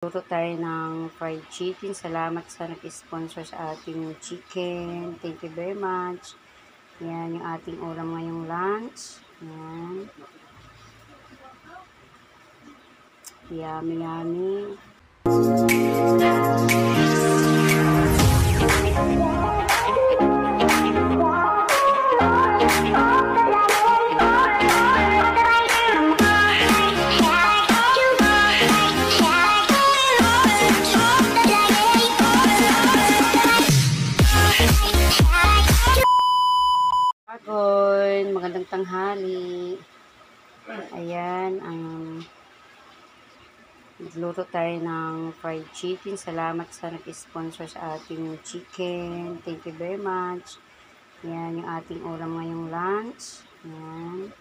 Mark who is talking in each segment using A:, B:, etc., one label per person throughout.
A: Luto tayo ng fried chicken. Salamat sa nag-sponsor sa ating chicken. Thank you very much. Yan yung ating ulam ngayong lunch. Yan. Yummy, yummy. Magandang tanghali. Ayan, nagluto tayo ng fried chicken. Salamat sa nag-sponsor sa ating chicken. Thank you very much. Ayan yung ating ulam ngayong lunch. Ayan.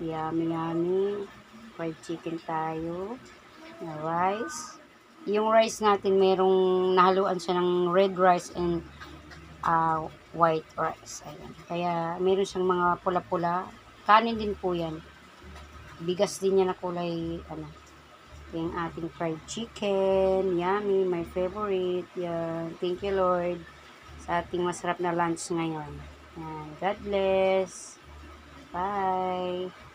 A: Yummy, yummy. Fried chicken tayo. Na rice. Yung rice natin, merong nahaluan siya ng red rice and white rice. Ayan. Kaya meron siyang mga pula-pula. Kanin din po yan. Bigas din yan na kulay, yung ating fried chicken. Yummy, my favorite. Yan. Thank you, Lord, sa ating masarap na lunch ngayon. Yan. God bless. Bye.